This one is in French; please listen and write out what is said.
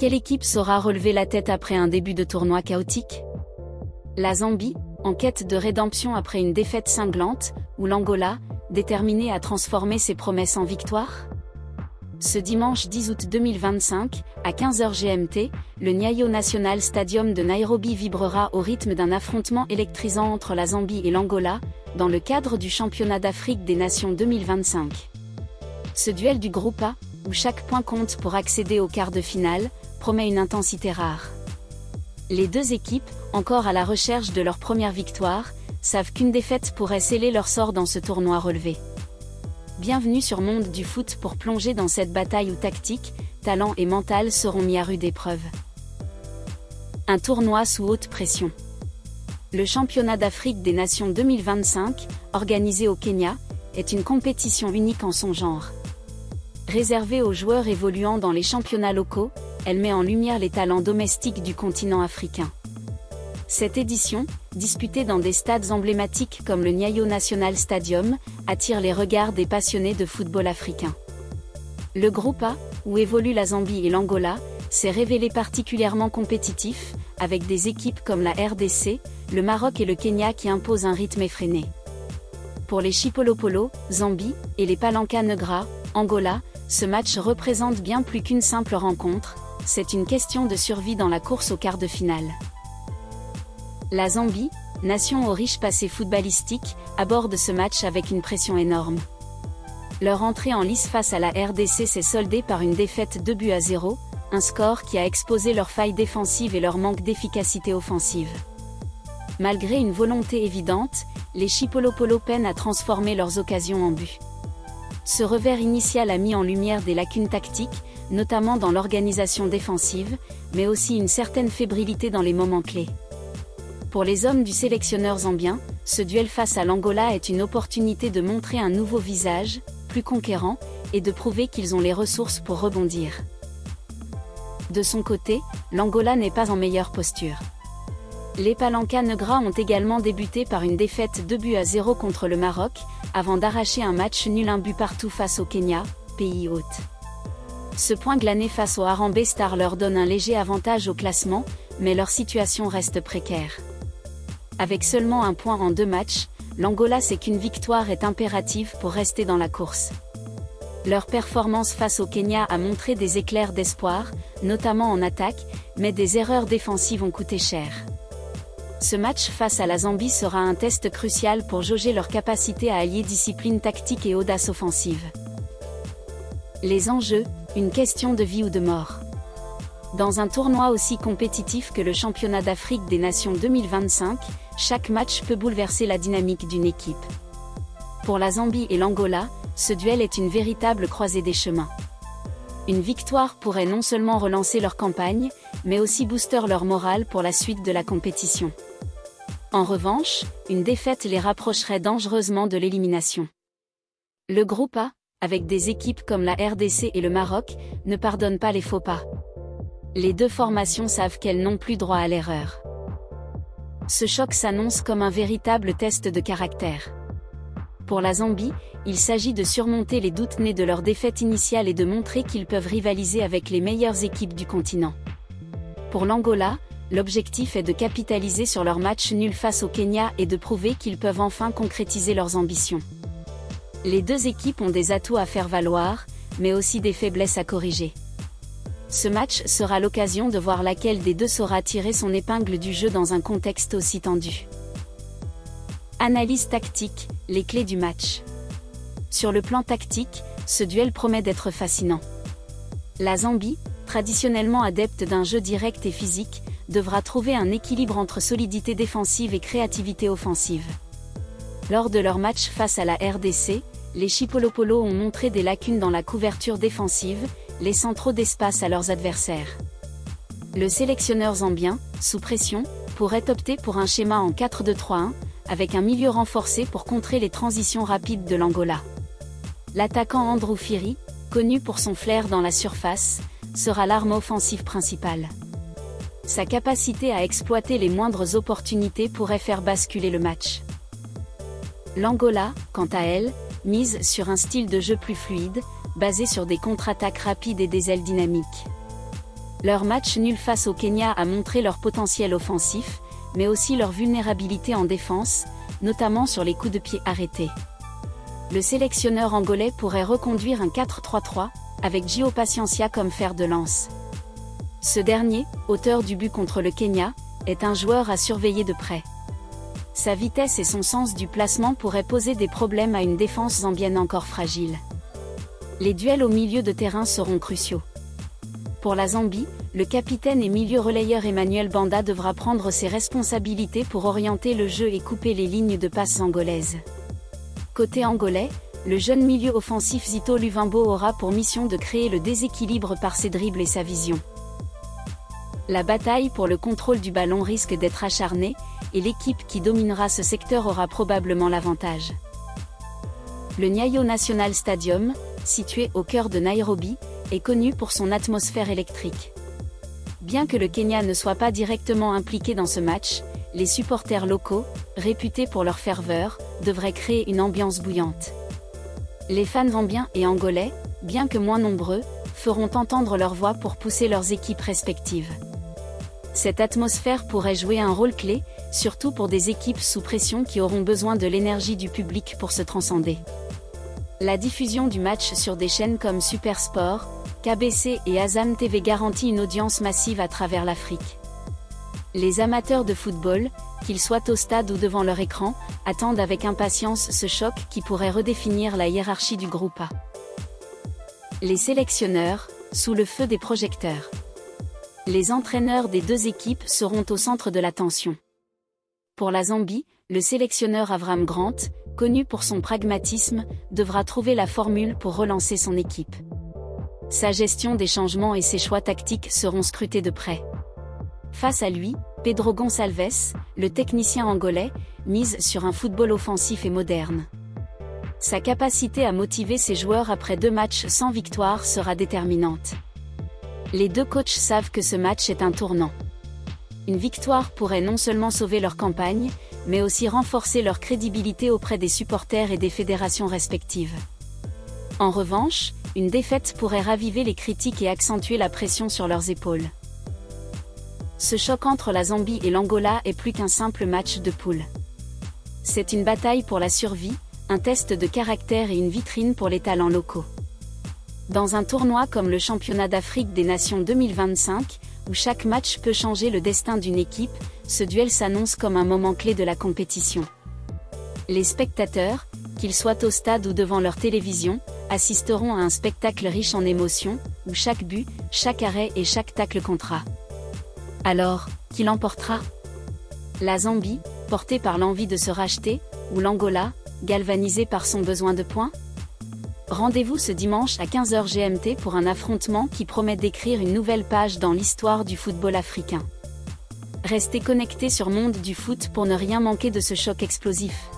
Quelle équipe saura relever la tête après un début de tournoi chaotique? La Zambie, en quête de rédemption après une défaite cinglante, ou l'Angola, déterminé à transformer ses promesses en victoire? Ce dimanche 10 août 2025, à 15h GMT, le Nyayo National Stadium de Nairobi vibrera au rythme d'un affrontement électrisant entre la Zambie et l'Angola, dans le cadre du Championnat d'Afrique des Nations 2025. Ce duel du groupe A, où chaque point compte pour accéder au quart de finale, promet une intensité rare. Les deux équipes, encore à la recherche de leur première victoire, savent qu'une défaite pourrait sceller leur sort dans ce tournoi relevé. Bienvenue sur Monde du Foot pour plonger dans cette bataille où tactique, talent et mental seront mis à rude épreuve. Un tournoi sous haute pression. Le Championnat d'Afrique des Nations 2025, organisé au Kenya, est une compétition unique en son genre. Réservée aux joueurs évoluant dans les championnats locaux, elle met en lumière les talents domestiques du continent africain. Cette édition, disputée dans des stades emblématiques comme le Nyayo National Stadium, attire les regards des passionnés de football africain. Le groupe A, où évoluent la Zambie et l'Angola, s'est révélé particulièrement compétitif, avec des équipes comme la RDC, le Maroc et le Kenya qui imposent un rythme effréné. Pour les Chipolopolo, Zambie, et les Palanca Negra, Angola, ce match représente bien plus qu'une simple rencontre, c'est une question de survie dans la course au quart de finale. La Zambie, nation au riche passé footballistique, aborde ce match avec une pression énorme. Leur entrée en lice face à la RDC s'est soldée par une défaite 2-0, un score qui a exposé leurs failles défensives et leur manque d'efficacité offensive. Malgré une volonté évidente, les Chipolopolo peinent à transformer leurs occasions en buts. Ce revers initial a mis en lumière des lacunes tactiques, notamment dans l'organisation défensive, mais aussi une certaine fébrilité dans les moments clés. Pour les hommes du sélectionneur zambien, ce duel face à l'Angola est une opportunité de montrer un nouveau visage, plus conquérant, et de prouver qu'ils ont les ressources pour rebondir. De son côté, l'Angola n'est pas en meilleure posture. Les Palanca Negra ont également débuté par une défaite 2-0 contre le Maroc, avant d'arracher un match nul un but partout face au Kenya, pays hôte. Ce point glané face au Harambee Stars leur donne un léger avantage au classement, mais leur situation reste précaire. Avec seulement un point en 2 matchs, l'Angola sait qu'une victoire est impérative pour rester dans la course. Leur performance face au Kenya a montré des éclairs d'espoir, notamment en attaque, mais des erreurs défensives ont coûté cher. Ce match face à la Zambie sera un test crucial pour jauger leur capacité à allier discipline tactique et audace offensive. Les enjeux, une question de vie ou de mort. Dans un tournoi aussi compétitif que le Championnat d'Afrique des Nations 2025, chaque match peut bouleverser la dynamique d'une équipe. Pour la Zambie et l'Angola, ce duel est une véritable croisée des chemins. Une victoire pourrait non seulement relancer leur campagne, mais aussi booster leur morale pour la suite de la compétition. En revanche, une défaite les rapprocherait dangereusement de l'élimination. Le groupe A, avec des équipes comme la RDC et le Maroc, ne pardonne pas les faux pas. Les deux formations savent qu'elles n'ont plus droit à l'erreur. Ce choc s'annonce comme un véritable test de caractère. Pour la Zambie, il s'agit de surmonter les doutes nés de leur défaite initiale et de montrer qu'ils peuvent rivaliser avec les meilleures équipes du continent. Pour l'Angola, l'objectif est de capitaliser sur leur match nul face au Kenya et de prouver qu'ils peuvent enfin concrétiser leurs ambitions. Les deux équipes ont des atouts à faire valoir, mais aussi des faiblesses à corriger. Ce match sera l'occasion de voir laquelle des deux saura tirer son épingle du jeu dans un contexte aussi tendu. Analyse tactique, les clés du match. Sur le plan tactique, ce duel promet d'être fascinant. La Zambie, traditionnellement adepte d'un jeu direct et physique, devra trouver un équilibre entre solidité défensive et créativité offensive. Lors de leur match face à la RDC, les Chipolopolo ont montré des lacunes dans la couverture défensive, laissant trop d'espace à leurs adversaires. Le sélectionneur zambien, sous pression, pourrait opter pour un schéma en 4-2-3-1, avec un milieu renforcé pour contrer les transitions rapides de l'Angola. L'attaquant Andrew Phiri, connu pour son flair dans la surface, sera l'arme offensive principale. Sa capacité à exploiter les moindres opportunités pourrait faire basculer le match. L'Angola, quant à elle, mise sur un style de jeu plus fluide, basé sur des contre-attaques rapides et des ailes dynamiques. Leur match nul face au Kenya a montré leur potentiel offensif, mais aussi leur vulnérabilité en défense, notamment sur les coups de pied arrêtés. Le sélectionneur angolais pourrait reconduire un 4-3-3, avec Gio Paciencia comme fer de lance. Ce dernier, auteur du but contre le Kenya, est un joueur à surveiller de près. Sa vitesse et son sens du placement pourraient poser des problèmes à une défense zambienne encore fragile. Les duels au milieu de terrain seront cruciaux. Pour la Zambie, le capitaine et milieu relayeur Emmanuel Banda devra prendre ses responsabilités pour orienter le jeu et couper les lignes de passe angolaises. Côté angolais, le jeune milieu offensif Zito Luvumbo aura pour mission de créer le déséquilibre par ses dribbles et sa vision. La bataille pour le contrôle du ballon risque d'être acharnée, et l'équipe qui dominera ce secteur aura probablement l'avantage. Le Nyayo National Stadium, situé au cœur de Nairobi, est connu pour son atmosphère électrique. Bien que le Kenya ne soit pas directement impliqué dans ce match, les supporters locaux, réputés pour leur ferveur, devraient créer une ambiance bouillante. Les fans zambiens et angolais, bien que moins nombreux, feront entendre leur voix pour pousser leurs équipes respectives. Cette atmosphère pourrait jouer un rôle clé, surtout pour des équipes sous pression qui auront besoin de l'énergie du public pour se transcender. La diffusion du match sur des chaînes comme Supersport, KBC et Azam TV garantit une audience massive à travers l'Afrique. Les amateurs de football, qu'ils soient au stade ou devant leur écran, attendent avec impatience ce choc qui pourrait redéfinir la hiérarchie du groupe A. Les sélectionneurs, sous le feu des projecteurs. Les entraîneurs des deux équipes seront au centre de l'attention. Pour la Zambie, le sélectionneur Avram Grant, connu pour son pragmatisme, devra trouver la formule pour relancer son équipe. Sa gestion des changements et ses choix tactiques seront scrutés de près. Face à lui, Pedro Gonçalves, le technicien angolais, mise sur un football offensif et moderne. Sa capacité à motiver ses joueurs après 2 matchs sans victoire sera déterminante. Les deux coachs savent que ce match est un tournant. Une victoire pourrait non seulement sauver leur campagne, mais aussi renforcer leur crédibilité auprès des supporters et des fédérations respectives. En revanche, une défaite pourrait raviver les critiques et accentuer la pression sur leurs épaules. Ce choc entre la Zambie et l'Angola est plus qu'un simple match de poule. C'est une bataille pour la survie, un test de caractère et une vitrine pour les talents locaux. Dans un tournoi comme le Championnat d'Afrique des Nations 2025, où chaque match peut changer le destin d'une équipe, ce duel s'annonce comme un moment clé de la compétition. Les spectateurs, qu'ils soient au stade ou devant leur télévision, assisteront à un spectacle riche en émotions, où chaque but, chaque arrêt et chaque tacle comptera. Alors, qui l'emportera ? La Zambie, portée par l'envie de se racheter, ou l'Angola, galvanisée par son besoin de points ? Rendez-vous ce dimanche à 15h GMT pour un affrontement qui promet d'écrire une nouvelle page dans l'histoire du football africain. Restez connectés sur Monde du Foot pour ne rien manquer de ce choc explosif.